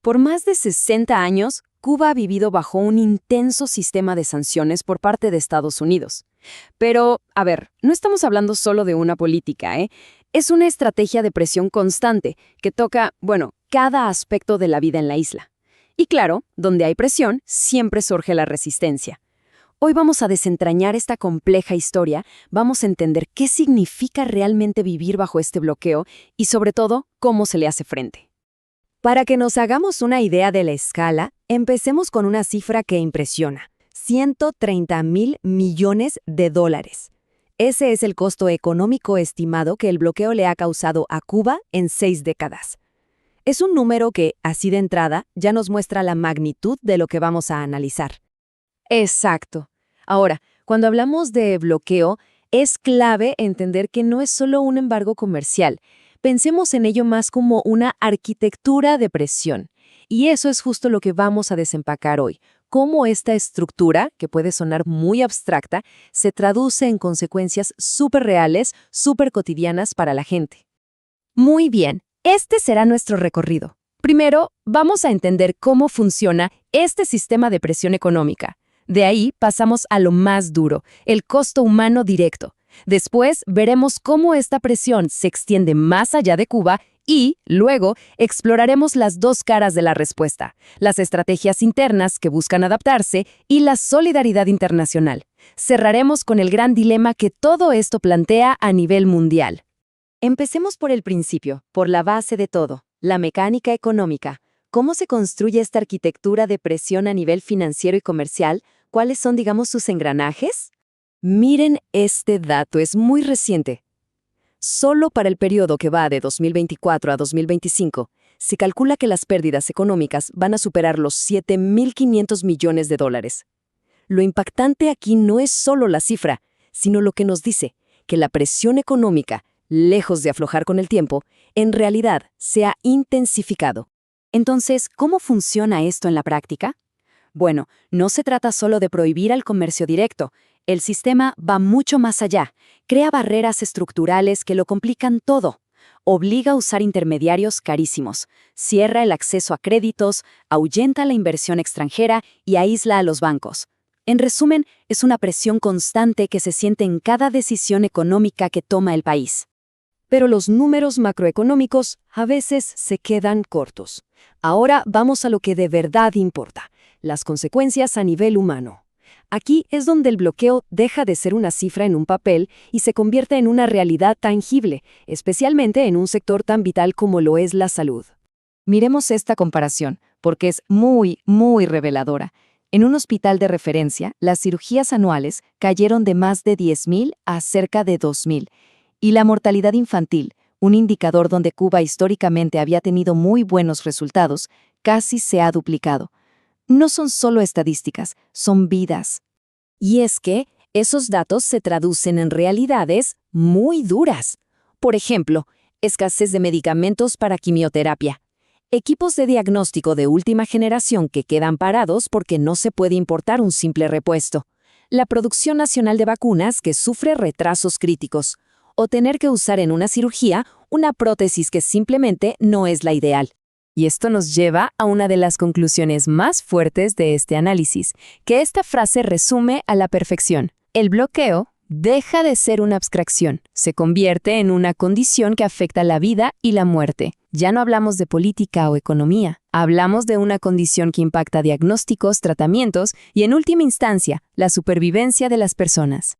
Por más de 60 años, Cuba ha vivido bajo un intenso sistema de sanciones por parte de Estados Unidos. Pero, a ver, no estamos hablando solo de una política, ¿eh? Es una estrategia de presión constante que toca, bueno, cada aspecto de la vida en la isla. Y claro, donde hay presión, siempre surge la resistencia. Hoy vamos a desentrañar esta compleja historia, vamos a entender qué significa realmente vivir bajo este bloqueo y, sobre todo, cómo se le hace frente. Para que nos hagamos una idea de la escala, empecemos con una cifra que impresiona: 130.000 millones de dólares. Ese es el costo económico estimado que el bloqueo le ha causado a Cuba en 6 décadas. Es un número que, así de entrada, ya nos muestra la magnitud de lo que vamos a analizar. Exacto. Ahora, cuando hablamos de bloqueo, es clave entender que no es solo un embargo comercial. Pensemos en ello más como una arquitectura de presión. Y eso es justo lo que vamos a desempacar hoy. Cómo esta estructura, que puede sonar muy abstracta, se traduce en consecuencias súper reales, súper cotidianas para la gente. Muy bien, este será nuestro recorrido. Primero, vamos a entender cómo funciona este sistema de presión económica. De ahí pasamos a lo más duro, el costo humano directo. Después veremos cómo esta presión se extiende más allá de Cuba y, luego, exploraremos las dos caras de la respuesta, las estrategias internas que buscan adaptarse y la solidaridad internacional. Cerraremos con el gran dilema que todo esto plantea a nivel mundial. Empecemos por el principio, por la base de todo, la mecánica económica. ¿Cómo se construye esta arquitectura de presión a nivel financiero y comercial? ¿Cuáles son, digamos, sus engranajes? Miren este dato, es muy reciente. Solo para el periodo que va de 2024 a 2025, se calcula que las pérdidas económicas van a superar los 7.500 millones de dólares. Lo impactante aquí no es solo la cifra, sino lo que nos dice, que la presión económica, lejos de aflojar con el tiempo, en realidad se ha intensificado. Entonces, ¿cómo funciona esto en la práctica? Bueno, no se trata solo de prohibir el comercio directo. El sistema va mucho más allá. Crea barreras estructurales que lo complican todo. Obliga a usar intermediarios carísimos. Cierra el acceso a créditos, ahuyenta la inversión extranjera y aísla a los bancos. En resumen, es una presión constante que se siente en cada decisión económica que toma el país. Pero los números macroeconómicos a veces se quedan cortos. Ahora vamos a lo que de verdad importa, las consecuencias a nivel humano. Aquí es donde el bloqueo deja de ser una cifra en un papel y se convierte en una realidad tangible, especialmente en un sector tan vital como lo es la salud. Miremos esta comparación, porque es muy, muy reveladora. En un hospital de referencia, las cirugías anuales cayeron de más de 10.000 a cerca de 2.000. Y la mortalidad infantil, un indicador donde Cuba históricamente había tenido muy buenos resultados, casi se ha duplicado. No son solo estadísticas, son vidas. Y es que esos datos se traducen en realidades muy duras. Por ejemplo, escasez de medicamentos para quimioterapia, equipos de diagnóstico de última generación que quedan parados porque no se puede importar un simple repuesto, la producción nacional de vacunas que sufre retrasos críticos, o tener que usar en una cirugía una prótesis que simplemente no es la ideal. Y esto nos lleva a una de las conclusiones más fuertes de este análisis, que esta frase resume a la perfección. El bloqueo deja de ser una abstracción, se convierte en una condición que afecta la vida y la muerte. Ya no hablamos de política o economía, hablamos de una condición que impacta diagnósticos, tratamientos y, en última instancia, la supervivencia de las personas.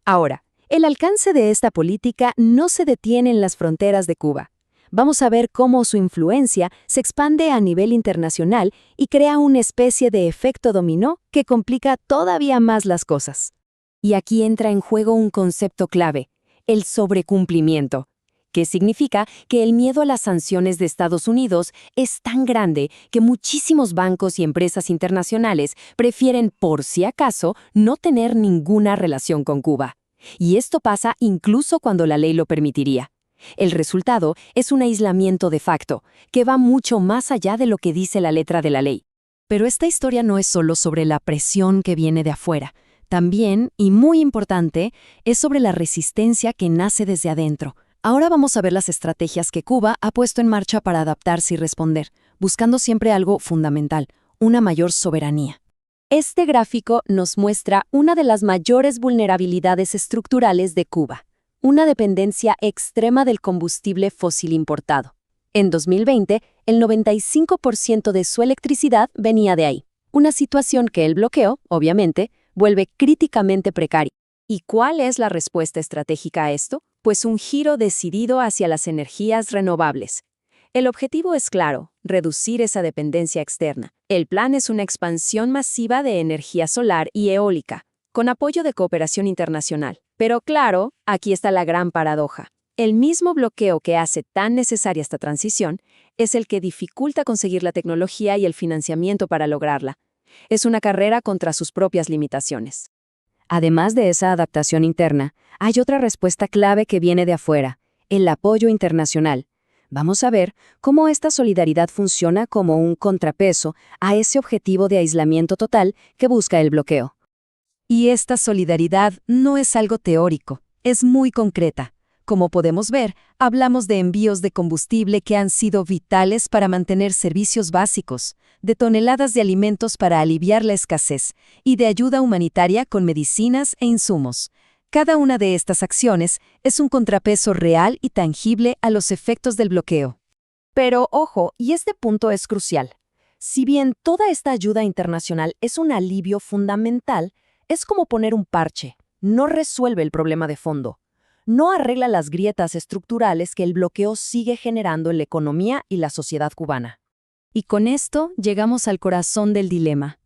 Ahora, el alcance de esta política no se detiene en las fronteras de Cuba. Vamos a ver cómo su influencia se expande a nivel internacional y crea una especie de efecto dominó que complica todavía más las cosas. Y aquí entra en juego un concepto clave, el sobrecumplimiento, que significa que el miedo a las sanciones de Estados Unidos es tan grande que muchísimos bancos y empresas internacionales prefieren, por si acaso, no tener ninguna relación con Cuba. Y esto pasa incluso cuando la ley lo permitiría. El resultado es un aislamiento de facto, que va mucho más allá de lo que dice la letra de la ley. Pero esta historia no es solo sobre la presión que viene de afuera. También, y muy importante, es sobre la resistencia que nace desde adentro. Ahora vamos a ver las estrategias que Cuba ha puesto en marcha para adaptarse y responder. buscando siempre algo fundamental, una mayor soberanía. Este gráfico nos muestra una de las mayores vulnerabilidades estructurales de Cuba, una dependencia extrema del combustible fósil importado. En 2020, el 95% de su electricidad venía de ahí, una situación que el bloqueo, obviamente, vuelve críticamente precaria. ¿Y cuál es la respuesta estratégica a esto? Pues un giro decidido hacia las energías renovables. El objetivo es claro, reducir esa dependencia externa. El plan es una expansión masiva de energía solar y eólica, con apoyo de cooperación internacional. Pero claro, aquí está la gran paradoja. El mismo bloqueo que hace tan necesaria esta transición es el que dificulta conseguir la tecnología y el financiamiento para lograrla. Es una carrera contra sus propias limitaciones. Además de esa adaptación interna, hay otra respuesta clave que viene de afuera, el apoyo internacional. Vamos a ver cómo esta solidaridad funciona como un contrapeso a ese objetivo de aislamiento total que busca el bloqueo. Y esta solidaridad no es algo teórico, es muy concreta. Como podemos ver, hablamos de envíos de combustible que han sido vitales para mantener servicios básicos, de toneladas de alimentos para aliviar la escasez y de ayuda humanitaria con medicinas e insumos. Cada una de estas acciones es un contrapeso real y tangible a los efectos del bloqueo. Pero ojo, y este punto es crucial. Si bien toda esta ayuda internacional es un alivio fundamental, es como poner un parche, no resuelve el problema de fondo. No arregla las grietas estructurales que el bloqueo sigue generando en la economía y la sociedad cubana. Y con esto llegamos al corazón del dilema,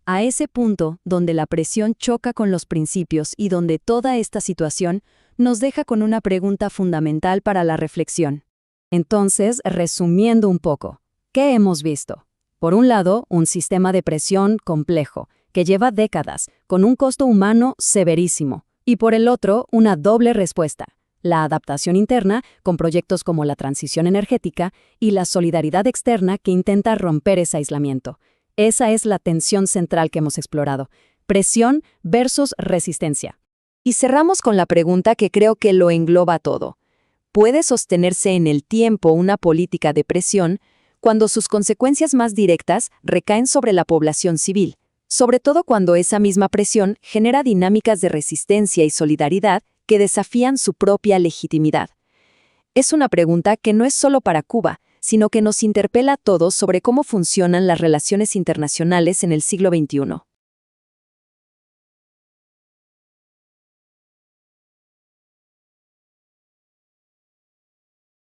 a ese punto donde la presión choca con los principios y donde toda esta situación nos deja con una pregunta fundamental para la reflexión. Entonces, resumiendo un poco, ¿qué hemos visto? Por un lado, un sistema de presión complejo, que lleva décadas, con un costo humano severísimo. Y por el otro, una doble respuesta, la adaptación interna, con proyectos como la transición energética, y la solidaridad externa que intenta romper ese aislamiento. Esa es la tensión central que hemos explorado, presión versus resistencia. Y cerramos con la pregunta que creo que lo engloba todo. ¿Puede sostenerse en el tiempo una política de presión cuando sus consecuencias más directas recaen sobre la población civil? Sobre todo cuando esa misma presión genera dinámicas de resistencia y solidaridad que desafían su propia legitimidad. Es una pregunta que no es solo para Cuba, sino que nos interpela a todos sobre cómo funcionan las relaciones internacionales en el siglo XXI.